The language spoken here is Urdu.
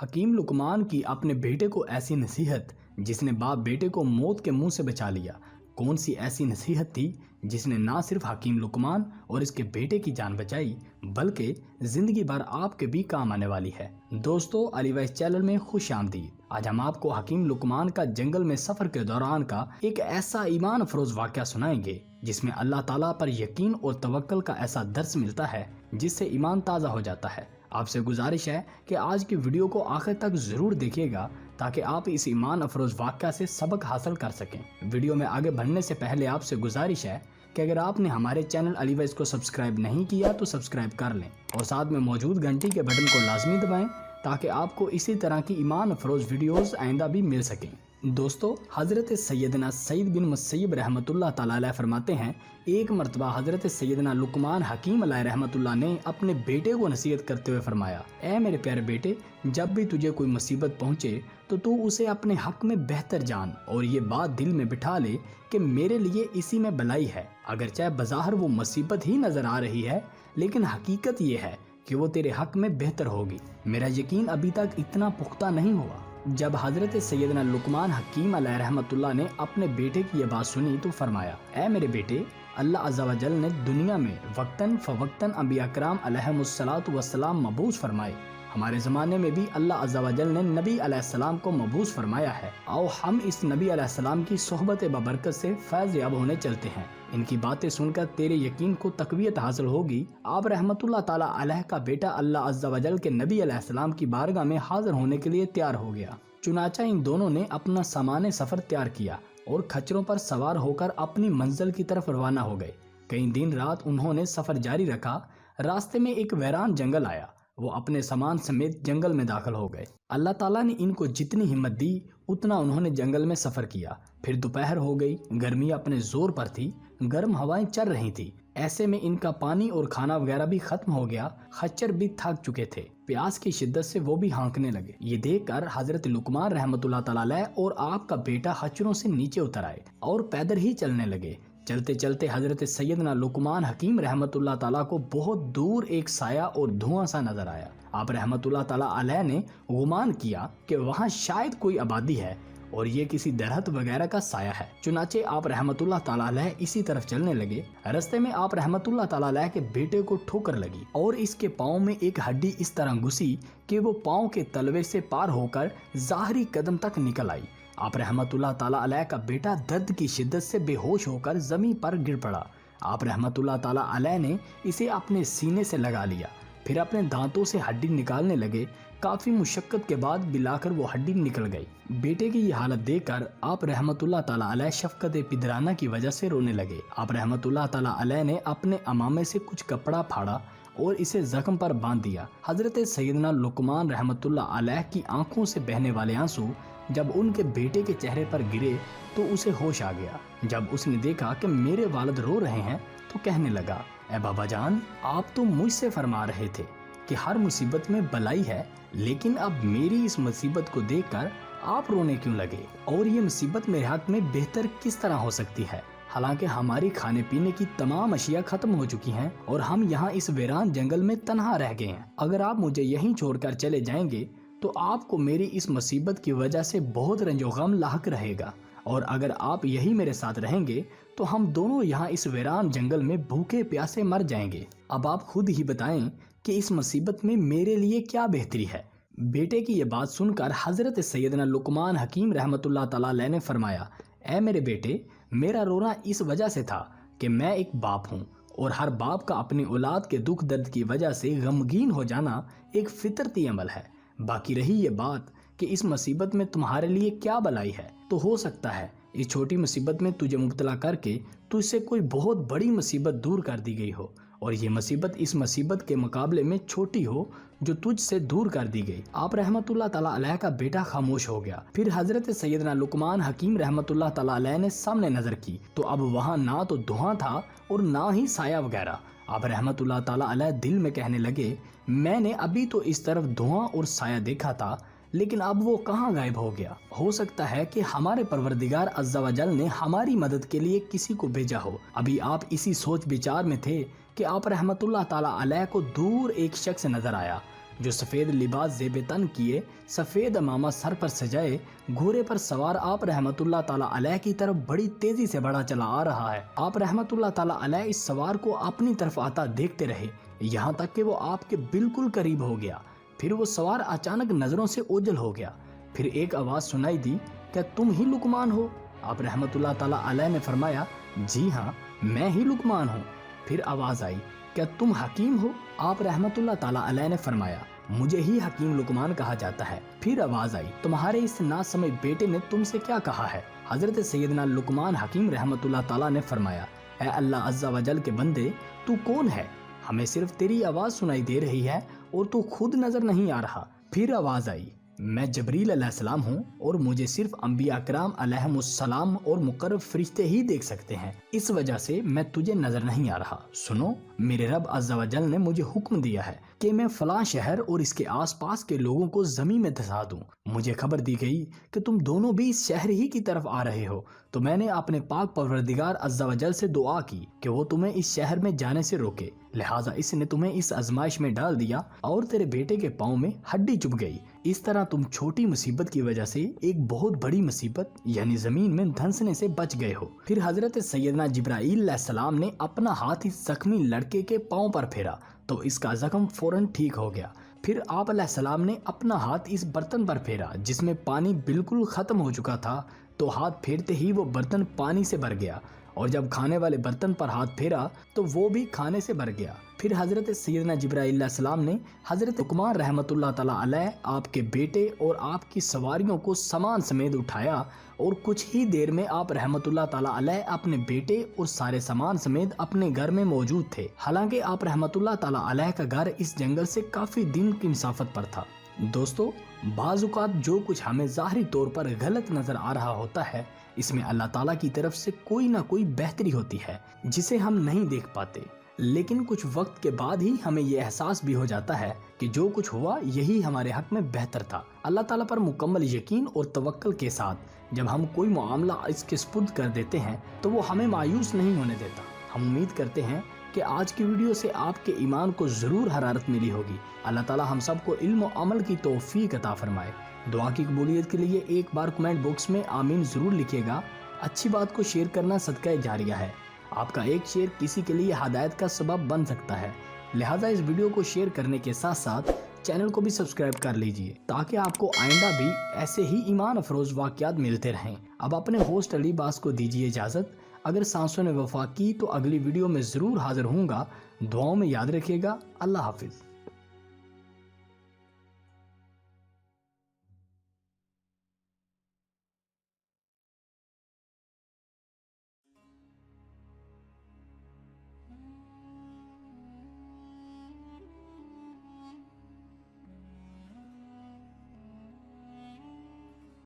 حکیم لقمان کی اپنے بیٹے کو ایسی نصیحت جس نے باپ بیٹے کو موت کے منہ سے بچا لیا۔ کون سی ایسی نصیحت تھی جس نے نہ صرف حکیم لقمان اور اس کے بیٹے کی جان بچائی بلکہ زندگی بھر آپ کے بھی کام آنے والی ہے؟ دوستو، علی وائس چینل میں خوش آمدید۔ آج ہم آپ کو حکیم لقمان کا جنگل میں سفر کے دوران کا ایک ایسا ایمان افروز واقعہ سنائیں گے جس میں اللہ تعالیٰ پر یقین اور توکل کا ایسا درس ملتا ہے جس سے ایمان تازہ ہو جاتا ہے۔ آپ سے گزارش ہے کہ آج کی ویڈیو کو آخر تک ضرور دیکھیے گا تاکہ آپ اس ایمان افروز واقعہ سے سبق حاصل کر سکیں۔ ویڈیو میں آگے بڑھنے سے پہلے آپ سے گزارش ہے کہ اگر آپ نے ہمارے چینل علی وائس کو سبسکرائب نہیں کیا تو سبسکرائب کر لیں اور ساتھ میں موجود گھنٹی کے بٹن کو لازمی دبائیں تاکہ آپ کو اسی طرح کی ایمان افروز ویڈیوز آئندہ بھی مل سکیں۔ دوستو، حضرت سیدنا سعید بن مسیب رحمۃ اللہ تعالی علیہ فرماتے ہیں، ایک مرتبہ حضرت سیدنا لقمان حکیم علیہ رحمۃ اللہ نے اپنے بیٹے کو نصیحت کرتے ہوئے فرمایا، اے میرے پیارے بیٹے، جب بھی تجھے کوئی مصیبت پہنچے تو اسے اپنے حق میں بہتر جان اور یہ بات دل میں بٹھا لے کہ میرے لیے اسی میں بھلائی ہے۔ اگرچہ بظاہر وہ مصیبت ہی نظر آ رہی ہے لیکن حقیقت یہ ہے کہ وہ تیرے حق میں بہتر ہوگی۔ میرا یقین ابھی تک اتنا پختہ نہیں ہوا۔ جب حضرت سیدنا لقمان حکیم علیہ رحمۃ اللہ نے اپنے بیٹے کی یہ بات سنی تو فرمایا، اے میرے بیٹے، اللہ عز و جل نے دنیا میں وقتاً فوقتاً انبیاء کرام علیہم الصلاۃ والسلام مبعوث فرمائے۔ ہمارے زمانے میں بھی اللہ عز و جل نے نبی علیہ السلام کو مبعوث فرمایا ہے۔ آؤ ہم اس نبی علیہ السلام کی صحبت ببرکت سے فیض یاب ہونے چلتے ہیں۔ ان کی باتیں سن کر تیرے یقین کو تقویت حاصل ہوگی۔ آپ رحمت اللہ تعالی علیہ کا بیٹا اللہ عز و جل کے نبی علیہ السلام کی بارگاہ میں حاضر ہونے کے لیے تیار ہو گیا۔ چنانچہ ان دونوں نے اپنا سامان سفر تیار کیا اور کھچروں پر سوار ہو کر اپنی منزل کی طرف روانہ ہو گئے۔ کئی دن رات انہوں نے سفر جاری رکھا۔ راستے میں ایک ویران جنگل آیا۔ وہ اپنے سامان سمیت جنگل میں داخل ہو گئے۔ اللہ تعالیٰ نے ان کو جتنی ہمت دی اتنا انہوں نے جنگل میں سفر کیا۔ پھر دوپہر ہو گئی، گرمی اپنے زور پر تھی، گرم ہوائیں چل رہی تھی۔ ایسے میں ان کا پانی اور کھانا وغیرہ بھی ختم ہو گیا۔ خچر بھی تھک چکے تھے، پیاس کی شدت سے وہ بھی ہانکنے لگے۔ یہ دیکھ کر حضرت لقمان رحمۃ اللہ تعالی علیہ اور آپ کا بیٹا خچروں سے نیچے اتر آئے اور پیدل ہی چلنے لگے۔ چلتے چلتے حضرت سیدنا لقمان حکیم رحمت اللہ تعالیٰ کو بہت دور ایک سایہ اور دھواں سا نظر آیا۔ آپ رحمت اللہ تعالیٰ علیہ نے گمان کیا کہ وہاں شاید کوئی آبادی ہے اور یہ کسی درخت وغیرہ کا سایہ ہے۔ چنانچہ آپ رحمت اللہ تعالیٰ علیہ اسی طرف چلنے لگے۔ رستے میں آپ رحمت اللہ تعالیٰ علیہ کے بیٹے کو ٹھوکر لگی اور اس کے پاؤں میں ایک ہڈی اس طرح گھسی کہ وہ پاؤں کے تلوے سے پار ہو کر ظاہری قدم تک نکل آئی۔ آپ رحمت اللہ تعالیٰ علیہ کا بیٹا درد کی شدت سے بے ہوش ہو کر زمین پر گر پڑا۔ آپ رحمت اللہ تعالیٰ علیہ نے اسے اپنے سینے سے لگا لیا، پھر اپنے دانتوں سے ہڈی نکالنے لگے۔ کافی مشقت کے بعد ملا کر وہ ہڈی نکل گئی۔ بیٹے کی یہ حالت دیکھ کر آپ رحمت اللہ تعالیٰ علیہ شفقت پدرانہ کی وجہ سے رونے لگے۔ آپ رحمت اللہ تعالیٰ علیہ نے اپنے عمامے سے کچھ کپڑا پھاڑا اور اسے زخم پر باندھ دیا۔ حضرت سیدنا لقمان رحمت اللہ علیہ کی آنکھوں سے بہنے والے آنسو جب ان کے بیٹے کے چہرے پر گرے تو اسے ہوش آ گیا۔ جب اس نے دیکھا کہ میرے والد رو رہے ہیں تو کہنے لگا، اے بابا جان، آپ تو مجھ سے فرما رہے تھے کہ ہر مصیبت میں بلائی ہے، لیکن اب میری اس مصیبت کو دیکھ کر آپ رونے کیوں لگے؟ اور یہ مصیبت میرے حق میں بہتر کس طرح ہو سکتی ہے؟ حالانکہ ہماری کھانے پینے کی تمام اشیاء ختم ہو چکی ہیں اور ہم یہاں اس ویران جنگل میں تنہا رہ گئے ہیں۔ اگر آپ مجھے یہیں چھوڑ کر چلے جائیں گے تو آپ کو میری اس مصیبت کی وجہ سے بہت رنج و غم لاحق رہے گا، اور اگر آپ یہی میرے ساتھ رہیں گے تو ہم دونوں یہاں اس ویران جنگل میں بھوکے پیاسے مر جائیں گے۔ اب آپ خود ہی بتائیں کہ اس مصیبت میں میرے لیے کیا بہتری ہے؟ بیٹے کی یہ بات سن کر حضرت سیدنا لقمان حکیم رحمت اللہ تعالیٰ علیہ نے فرمایا، اے میرے بیٹے، میرا رونا اس وجہ سے تھا کہ میں ایک باپ ہوں اور ہر باپ کا اپنی اولاد کے دکھ درد کی وجہ سے غمگین ہو جانا ایک فطرتی عمل ہے۔ باقی رہی یہ بات کہ اس مصیبت میں تمہارے لیے کیا بلائی ہے، تو ہو سکتا ہے اس چھوٹی مصیبت میں تجھے مبتلا کر کے تجھ سے کوئی بہت بڑی مصیبت دور کر دی گئی ہو، اور یہ مصیبت اس مصیبت کے مقابلے میں چھوٹی ہو جو تجھ سے دور کر دی گئی۔ آپ رحمت اللہ تعالیٰ علیہ کا بیٹا خاموش ہو گیا۔ پھر حضرت سیدنا لقمان حکیم رحمت اللہ تعالیٰ علیہ نے سامنے نظر کی تو اب وہاں نہ تو دھواں تھا اور نہ ہی سایہ وغیرہ۔ آپ رحمت اللہ تعالیٰ علیہ دل میں کہنے لگے، میں نے ابھی تو اس طرف دھواں اور سایہ دیکھا تھا، لیکن اب وہ کہاں غائب ہو گیا؟ ہو سکتا ہے کہ ہمارے پروردگار عز و جل نے ہماری مدد کے لیے کسی کو بھیجا ہو۔ ابھی آپ اسی سوچ بچار میں تھے کہ آپ رحمت اللہ تعالیٰ علیہ کو دور ایک شخص نظر آیا جو سفید لباس زیب تن کیے، سفید امامہ سر پر سجائے، گھوڑے پر سوار آپ رحمت اللہ تعالیٰ علیہ کی طرف بڑی تیزی سے بڑھا چلا آ رہا ہے۔ آپ رحمت اللہ تعالیٰ علیہ اس سوار کو اپنی طرف آتا دیکھتے رہے، یہاں تک کہ وہ آپ کے بالکل قریب ہو گیا۔ پھر وہ سوار اچانک نظروں سے اوجھل ہو گیا۔ پھر ایک آواز سنائی دی، کیا تم ہی لقمان ہو؟ آپ رحمت اللہ تعالیٰ علیہ نے فرمایا، جی ہاں میں ہی لقمان ہوں۔ پھر آواز آئی، کیا تم حکیم ہو؟ آپ رحمت اللہ تعالیٰ علیہ نے فرمایا، مجھے ہی حکیم لقمان کہا جاتا ہے۔ پھر آواز آئی، تمہارے اس ناسمجھ بیٹے نے تم سے کیا کہا ہے؟ حضرت سیدنا لقمان حکیم رحمت اللہ تعالیٰ نے فرمایا، اے اللہ عز و جل کے بندے، تو کون ہے؟ ہمیں صرف تیری آواز سنائی دے رہی ہے اور تو خود نظر نہیں آ رہا۔ پھر آواز آئی، میں جبریل علیہ السلام ہوں اور مجھے صرف انبیاء کرام علیہم السلام اور مقرب فرشتے ہی دیکھ سکتے ہیں، اس وجہ سے میں تجھے نظر نہیں آ رہا۔ سنو، میرے رب عز و جل نے مجھے حکم دیا ہے کہ میں فلاں شہر اور اس کے آس پاس کے لوگوں کو زمین میں دھسا دوں۔ مجھے خبر دی گئی کہ تم دونوں بھی اس شہر ہی کی طرف آ رہے ہو، تو میں نے اپنے پاک پروردگار عز و جل سے دعا کی کہ وہ تمہیں اس شہر میں جانے سے روکے، لہٰذا اس نے تمہیں اس آزمائش میں ڈال دیا اور تیرے بیٹے کے پاؤں میں ہڈی چبھ گئی۔ اس طرح تم چھوٹی مصیبت کی وجہ سے ایک بہت بڑی مصیبت یعنی زمین میں دھنسنے سے بچ گئے ہو۔ پھر حضرت سیدنا جبرائیل علیہ السلام نے اپنا ہاتھ اس زخمی لڑکے کے پاؤں پر پھیرا تو اس کا زخم فوراً ٹھیک ہو گیا۔ پھر آپ علیہ السلام نے اپنا ہاتھ اس برتن پر پھیرا جس میں پانی بالکل ختم ہو چکا تھا، تو ہاتھ پھیرتے ہی وہ برتن پانی سے بھر گیا، اور جب کھانے والے برتن پر ہاتھ پھیرا تو وہ بھی کھانے سے بھر گیا۔ پھر حضرت سیدنا جبرائیل علیہ السلام نے حضرت لقمان رحمت اللہ تعالیٰ علیہ آپ کے بیٹے اور آپ کی سواریوں کو سامان سمیت اٹھایا، اور کچھ ہی دیر میں آپ رحمت اللہ تعالیٰ علیہ اپنے بیٹے اور سارے سامان سمیت اپنے گھر میں موجود تھے۔ حالانکہ آپ رحمت اللہ تعالیٰ علیہ کا گھر اس جنگل سے کافی دن کی مسافت پر تھا۔ دوستو، بعض اوقات جو کچھ ہمیں ظاہری طور پر غلط نظر آ رہا ہوتا ہے، اس میں اللہ تعالیٰ کی طرف سے کوئی نہ کوئی بہتری ہوتی ہے جسے ہم نہیں دیکھ پاتے، لیکن کچھ وقت کے بعد ہی ہمیں یہ احساس بھی ہو جاتا ہے کہ جو کچھ ہوا یہی ہمارے حق میں بہتر تھا۔ اللہ تعالیٰ پر مکمل یقین اور توکل کے ساتھ جب ہم کوئی معاملہ اس کے سپرد کر دیتے ہیں تو وہ ہمیں مایوس نہیں ہونے دیتا۔ ہم امید کرتے ہیں کہ آج کی ویڈیو سے آپ کے ایمان کو ضرور حرارت ملی ہوگی۔ اللہ تعالیٰ ہم سب کو علم و عمل کی توفیق عطا فرمائے۔ دعا کی قبولیت کے لیے ایک بار کمنٹ باکس میں آمین ضرور لکھیے گا۔ اچھی بات کو شیئر کرنا صدقہ جاریہ ہے، آپ کا ایک شیئر کسی کے لیے ہدایت کا سبب بن سکتا ہے، لہٰذا اس ویڈیو کو شیئر کرنے کے ساتھ ساتھ چینل کو بھی سبسکرائب کر لیجئے تاکہ آپ کو آئندہ بھی ایسے ہی ایمان افروز واقعات ملتے رہیں۔ اب اپنے ہوسٹ علی باز کو دیجیے اجازت۔ اگر سانسوں نے وفا کی تو اگلی ویڈیو میں ضرور حاضر ہوں گا۔ دعاؤں میں یاد رکھیے گا۔ اللہ حافظ۔